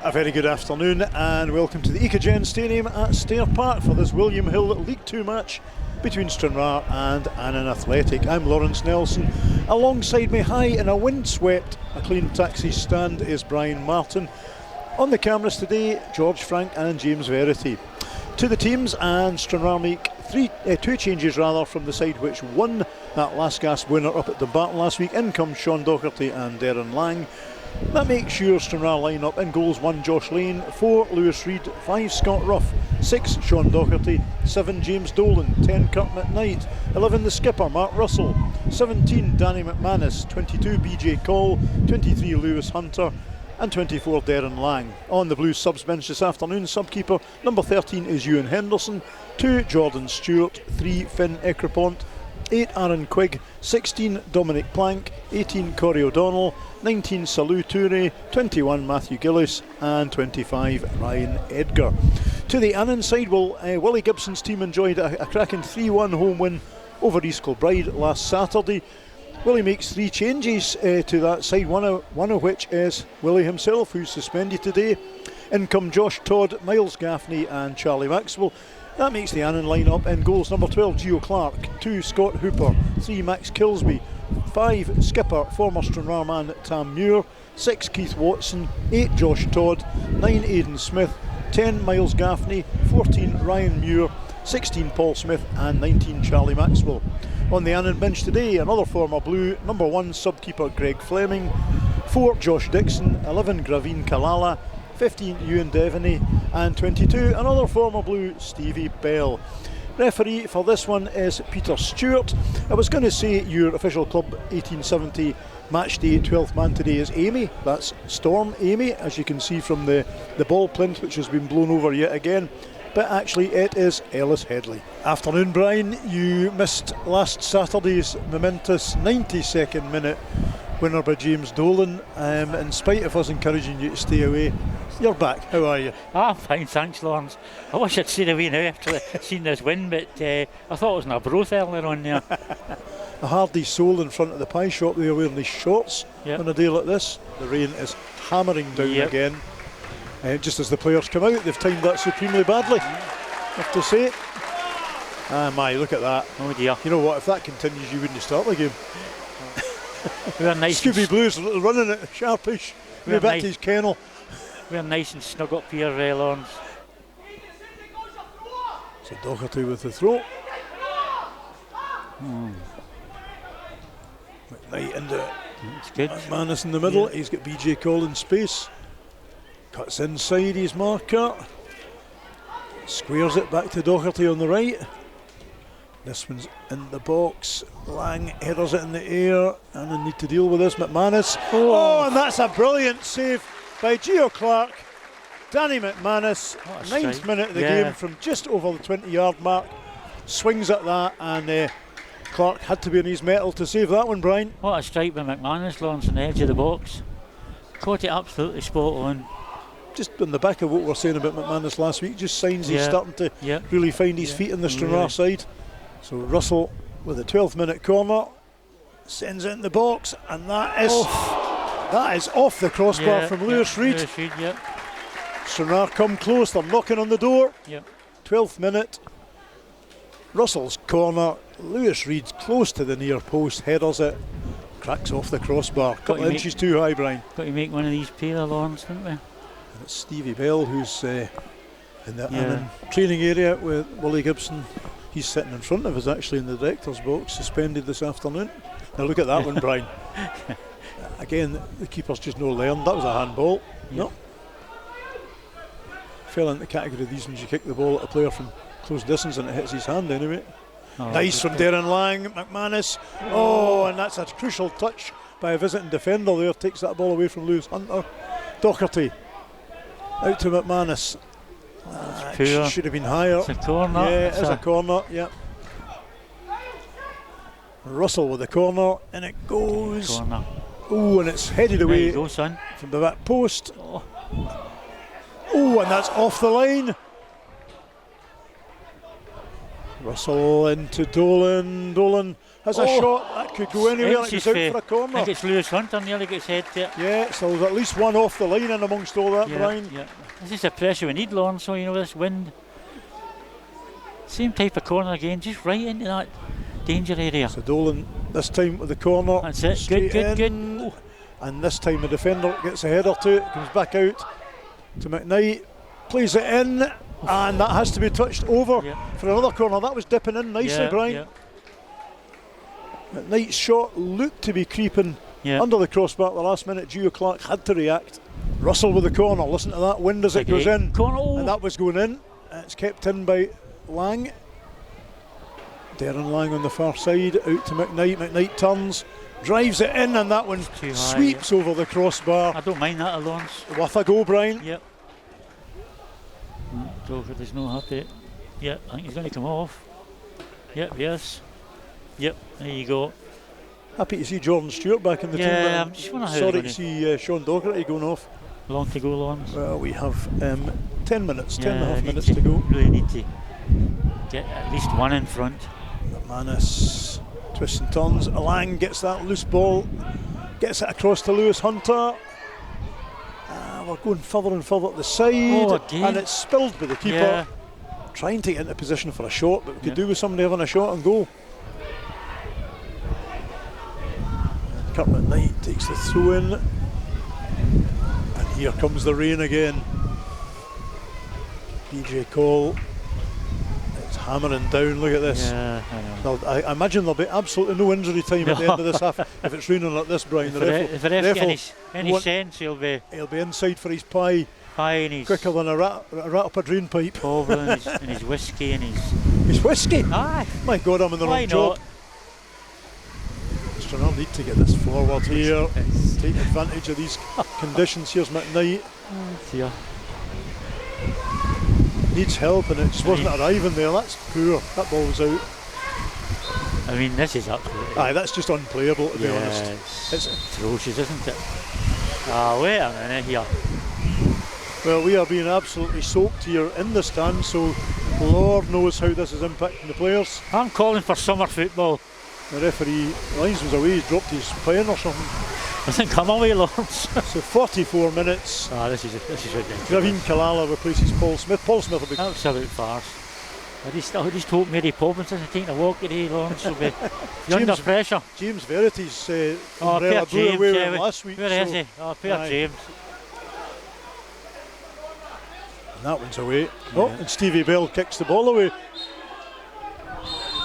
A very good afternoon and welcome to the Ecogen Stadium at Stair Park for this William Hill League 2 match between Stranraer and Annan Athletic. I'm Laurence Nelson. Alongside me, high in a windswept Acclaim Taxi stand, is Brian Martin. On the cameras today, George Frank and James Verity. To the teams, and Stranraer make two changes from the side which won that last gasp winner up at Dumbarton last week. In comes Sean Docherty and Darren Lang. That makes your Stranraer line-up: in goals 1 Josh Lane, 4 Lewis Reid, 5 Scott Ruff, 6 Sean Docherty, 7 James Dolan, 10 Kurt McKnight, 11 the skipper Mark Russell, 17 Danny McManus, 22 BJ Call, 23 Lewis Hunter and 24 Darren Lang. On the Blues subs bench this afternoon, subkeeper number 13 is Ewan Henderson, 2 Jordan Stewart, 3 Finn Ekrepont, 8 Aaron Quigg, 16 Dominic Plank, 18 Corey O'Donnell, 19 Salou Toure, 21 Matthew Gillis and 25 Ryan Edgar. To the Annan side, Willie Gibson's team enjoyed a cracking 3-1 home win over East Kilbride last Saturday. Willie makes 3 changes to that side, one of which is Willie himself, who's suspended today. In come Josh Todd, Miles Gaffney and Charlie Maxwell. That makes the Annan line-up. In goals, number 12 Gio Clark, 2 Scott Hooper, 3 Max Kilsby, 5 skipper former Stranraer man Tam Muir, 6 Keith Watson, 8 Josh Todd, 9 Aidan Smith, 10 Miles Gaffney, 14 Ryan Muir, 16 Paul Smith and 19 Charlie Maxwell. On the Annan bench today, another former Blue, number 1 subkeeper Greg Fleming, 4 Josh Dixon, 11 Graveen Kalala, 15 Ewan Devaney and 22 another former Blue, Stevie Bell. Referee for this one is Peter Stewart. I was going to say your official club 1870 match day 12th man today is Amy. That's Storm Amy, as you can see from the ball plinth, which has been blown over yet again. But actually it is Ellis Headley. Afternoon, Brian. You missed last Saturday's momentous 92nd minute winner by James Dolan. In spite of us encouraging you to stay away, you're back. How are you? I'm fine, thanks, Laurence. I wish I'd stayed away now after seeing this win, but I thought it was in a broth earlier on there. A hardy soul in front of the pie shop there wearing his shorts on a day like this. The rain is hammering down again. Just as the players come out, they've timed that supremely badly, I have to say. Ah, my, look at that. Oh dear. You know what, if that continues, you wouldn't start the game. We're nice. Scooby Blues running it sharpish. We're back to his kennel. We're nice and snug up here, Laurence. So Docherty with the throw. McKnight into McManus in the middle. He's got BJ Call in space. Cuts inside his marker. Squares it back to Docherty on the right. This one's in the box. Lang headers it in the air, and they need to deal with this. McManus. Oh, and that's a brilliant save by Gio Clark. Danny McManus, 9th minute of the game from just over the 20-yard mark. Swings at that, and Clark had to be on his mettle to save that one, Brian. What a strike by McManus, Laurence, on the edge of the box. Caught it absolutely spot on. Just on the back of what we were saying about McManus last week, just signs he's starting to really find his feet in the Stranraer side. So Russell with a 12th minute corner sends it in the box, and that is off the crossbar from Lewis Reid. Stranraer come close, they're knocking on the door. 12th minute, Russell's corner, Lewis Reid close to the near post, headers it, cracks off the crossbar. Couple of inches too high, Brian. Got to make one of these pay, Laurence, didn't we? And it's Stevie Bell who's in the Annan training area with Willie Gibson. He's sitting in front of us actually in the director's box, suspended this afternoon. Now look at that one, Brian. Again, the keeper's just no learned. That was a handball. No. Fell into the category of these ones you kick the ball at a player from close distance and it hits his hand anyway. Nice from Darren Lang. McManus. Oh, and that's a crucial touch by a visiting defender there. Takes that ball away from Lewis Hunter. Docherty out to McManus. Should have been higher. It's a corner. Yeah, it is a corner. Yeah. Russell with the corner, and it goes. Oh, and it's headed away from the back post. Oh, and that's off the line. Russell into Dolan. Dolan has a shot that could go anywhere. It goes out for a I corner. think it's Lewis Hunter nearly gets head to it. Yeah, so there's at least one off the line in amongst all that, Brian. Yeah. This is the pressure we need, Laurence. So this wind. Same type of corner again, just right into that danger area. So Dolan this time with the corner. That's it. Straight Good. in. And this time the defender gets a header to it, comes back out to McKnight, plays it in, and that has to be touched over for another corner. That was dipping in nicely, Brian. Yeah. McKnight's shot looked to be creeping under the crossbar at the last minute. Gio Clark had to react. Russell with the corner. Listen to that wind as it goes in. Corner. And that was going in. It's kept in by Lang. Darren Lang on the far side, out to McKnight. McKnight turns, drives it in, and that one sweeps over the crossbar. I don't mind that, Laurence. Worth a go, Brian. Yep. Dover is not happy. Yep, I think he's going to come off. Yep, yes. Yep, there you go. Happy to see Jordan Stewart back in the team. Yeah, I'm just wondering how sorry to see Sean Docherty going off. Long to go, Laurence. Well, we have 10 minutes, 10 and a half minutes to go. Really need to get at least one in front. Manis twists and turns. Lang gets that loose ball, gets it across to Lewis Hunter. We're going further and further at the side, and it's spilled by the keeper. Yeah. Trying to get into position for a shot, but we could do with somebody having a shot and goal. Kurt McKnight takes the throw in, and here comes the rain again. DJ Cole. Hammering down, look at this. Yeah, I know. I imagine there'll be absolutely no injury time at the end of this half if it's raining like this, Brian. If the ref gets any sense, he'll be inside for his pie and his quicker than a rat up a drain pipe. Over and his whiskey and his whiskey? Aye. My God, I'm in the wrong job. Stranraer need to get this forward here, take advantage of these conditions. Here's McKnight. Needs help, and it just wasn't arriving there. That's poor. That ball was out. I mean, this is absolutely. Aye, that's just unplayable, to be honest. It's atrocious, isn't it? Wait a minute here. Well, we are being absolutely soaked here in the stand, so Lord knows how this is impacting the players. I'm calling for summer football. The referee, linesman's away, he's dropped his pen or something. I think come away, Laurence. So 44 minutes. This is ridiculous. Graveen Kalala replaces Paul Smith. Paul Smith will be absolute farce. I just hope Mary Poppins isn't taking a walk today, Laurence. Will be under pressure. James Verity's umbrella blew James, away with him last week. Where is he? James. And that one's away. And Stevie Bell kicks the ball away.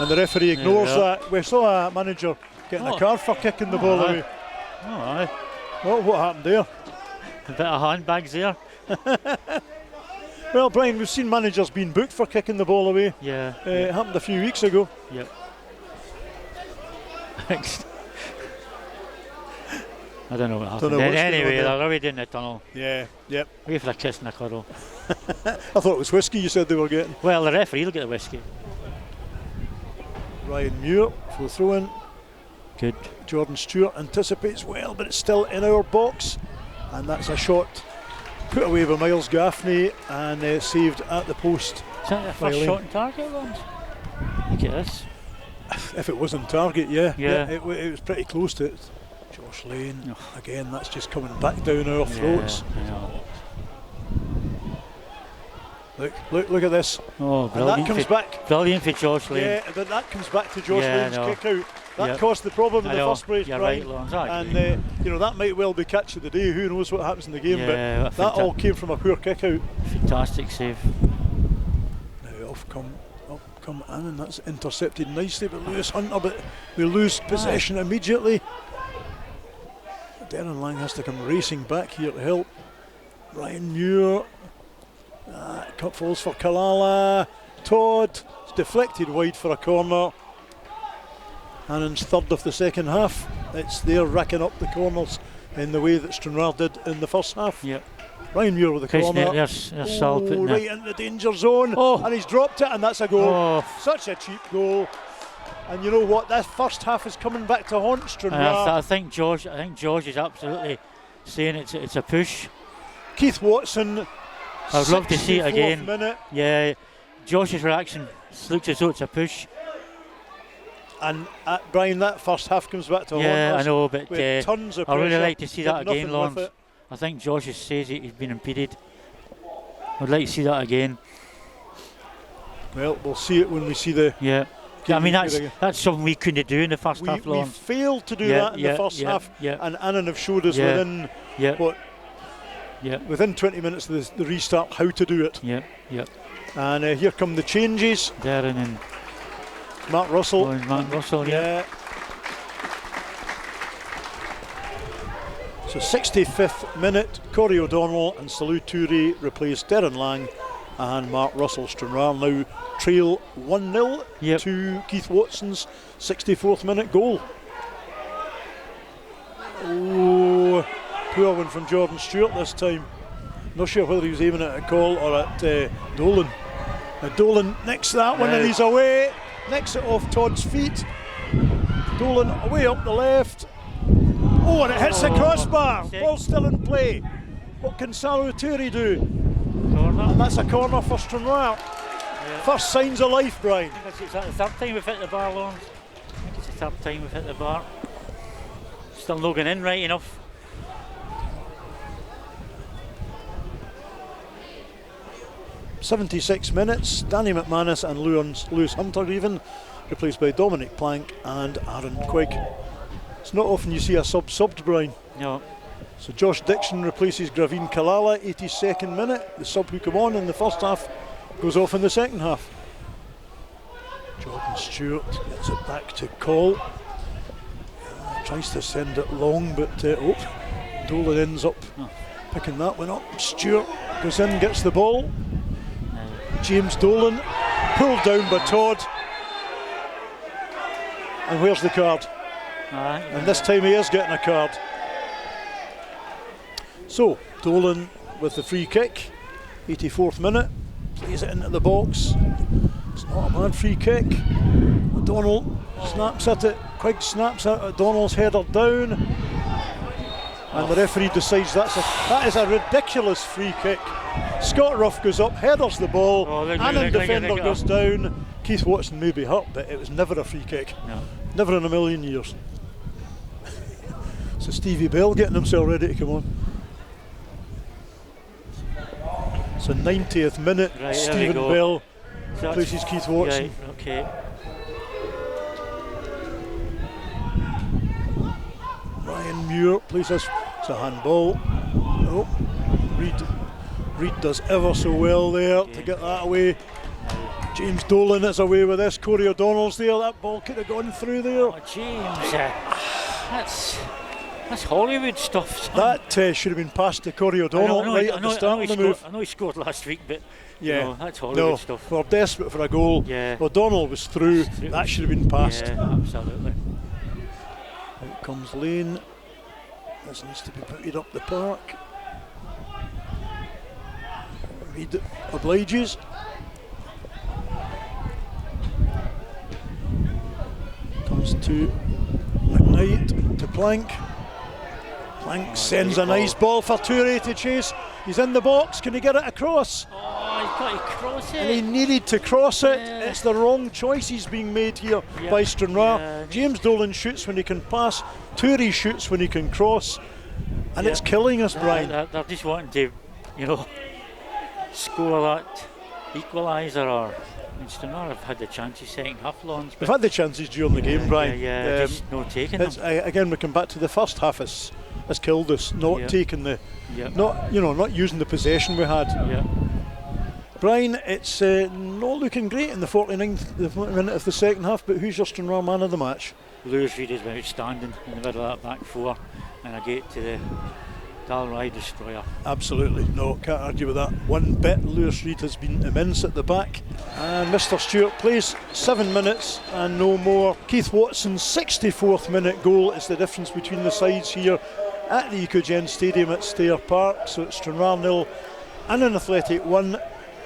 And the referee ignores that. We saw a manager getting a card for kicking the ball away. Well, what happened there? A bit of handbags there. Well, Brian, we've seen managers being booked for kicking the ball away. Yeah. It happened a few weeks ago. Yep. I don't know what happened. Anyway, they're already in the tunnel. Yeah, yep. Wait for a kiss and a cuddle. I thought it was whiskey you said they were getting. Well, the referee will get the whiskey. Ryan Muir for the throw in. Good. Jordan Stewart anticipates well, but it's still in our box. And that's a shot put away by Miles Gaffney and saved at the post. Is that the first shot on target, Laurence? Look at this. If it was on target, yeah. It was pretty close to it. Josh Lane, again, that's just coming back down our throats. Look at this. Oh, brilliant. And that comes back. Brilliant for Josh Lane. Yeah, but that comes back to Josh Lane's kick out. That caused the problem in the first place, You're Brian. right, Laurence. And that might well be catch of the day. Who knows what happens in the game? But that all came from a poor kick out. Fantastic save. Now off come Annan. That's intercepted nicely, but Lewis Hunter. But we lose possession immediately. Darren Lang has to come racing back here to help. Ryan Muir. Cup falls for Kalala. Todd. It's deflected wide for a corner. Annan's third of the second half. They're racking up the corners in the way that Stranraer did in the first half. Yep. Ryan Muir with the corner. There's Sal putting right into the danger zone. And he's dropped it, and that's a goal. Such a cheap goal. And you know what? That first half is coming back to haunt Stranraer. I think George is absolutely saying it's a push. Keith Watson. I'd love to see it again. Minute. Yeah, Josh's reaction looks as though it's a push. And Brian, that first half comes back to haunt us. I know, but with tons of I really pressure, like to see that did again, nothing Laurence. with it. I think Josh says he's been impeded. I'd like to see that again. Well, we'll see it when we see the. Yeah. I mean, that's something we couldn't do in the first half, We Laurence. failed to do that in the first half, and Annan have showed us within within 20 minutes of the restart how to do it. And here come the changes. Darren and Mark Russell. Mark Russell, yeah. So 65th minute, Corey O'Donnell and Salou Toure replaced Darren Lang and Mark Russell. Stranraer now trail 1-0 to Keith Watson's 64th minute goal. Oh, poor one from Jordan Stewart this time. Not sure whether he was aiming at a call or at Dolan. Dolan nicks that one and he's away. Nicks it off Todd's feet. Dolan away up the left. Oh, and it hits the crossbar. Ball still in play. What can Salou Toure do? Corner. And that's a corner for Stranraer. First signs of life, Brian. I think it's the third time we've hit the bar, Laurence. I think it's the third time we've hit the bar. Still not going in right enough. '76 minutes. Danny McManus and Lewis Hunter even replaced by Dominic Plank and Aaron Quigg. It's not often you see a subbed, Brian. No. So Josh Dixon replaces Graveen Kalala, 82nd minute. The sub who come on in the first half goes off in the second half. Jordan Stewart gets it back to Cole. Tries to send it long, but Dolan ends up picking that one up. Stewart goes in, gets the ball. James Dolan pulled down by Todd. And where's the card? And this time he is getting a card. So Dolan with the free kick, 84th minute, plays it into the box. It's not a bad free kick. O'Donnell snaps at it. Quigg snaps at O'Donnell's header down, and the referee decides that is a ridiculous free kick. Scott Ruff goes up, headers the ball, Annan defender goes down. Keith Watson may be hurt, but it was never a free kick. No. Never in a million years. So Stevie Bell getting himself ready to come on. So 90th minute, Stephen Bell places Keith Watson. Right, okay. Ryan Muir plays this. It's a handball. Oh, Reid does ever so well there to get that away. James Dolan is away with this. Corey O'Donnell's there. That ball could have gone through there. Oh, James, that's Hollywood stuff. Son. That should have been passed to Corey O'Donnell right at the start of the move. I know he scored last week, but yeah, that's Hollywood stuff. We're desperate for a goal. Yeah. O'Donnell was through. That should have been passed. Yeah, absolutely. Out comes Lane. This needs to be putted up the park. Reid obliges. Comes to McKnight, to Plank. Plank sends a nice ball for Toure to chase. He's in the box. Can he get it across? Oh, he's got to cross it. And he needed to cross it. Yeah. It's the wrong choices being made here by Stranraer. James Dolan shoots when he can pass. Toure shoots when he can cross. And it's killing us, Brian. They're just wanting to, score that equaliser or. Stranraer have had the chances second half, Laurence. We've had the chances during the game, Brian. Just not taking them. Again, we come back to the first half has killed us. Not taking the, not using the possession we had. Brian, it's not looking great in the 49th minute of the second half. But who's your Stranraer man of the match? Lewis Reid has been outstanding in the middle of that back four, and I get to the Dalry destroyer. Absolutely, no, can't argue with that one bit. Lewis Reid has been immense at the back, and Mr. Stewart plays 7 minutes and no more. Keith Watson's 64th minute goal is the difference between the sides here at the Ecogen Stadium at Stair Park. So it's Stranraer 0, Annan Athletic 1.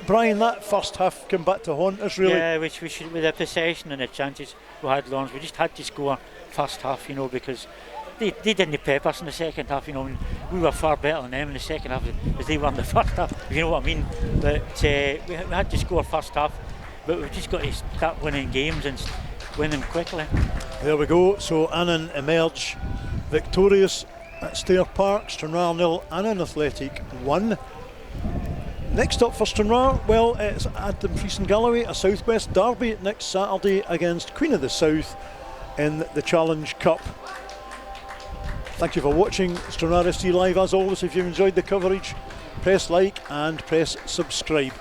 Brian, that first half came back to haunt us, really. Yeah, which we should, with the possession and the chances we had, Laurence, we just had to score first half, because they didn't pep us in the second half, and we were far better than them in the second half as they were in the first half, if you know what I mean. But we had to score first half, but we've just got to start winning games and win them quickly. There we go. So Annan emerge victorious at Stair Park. Stranraer 0, Annan Athletic 1. Next up for Stranraer, well, it's at Dumfries and Galloway, a Southwest derby next Saturday against Queen of the South in the Challenge Cup. Thank you for watching Stranraer ST Live. As always, if you enjoyed the coverage, press like and press subscribe.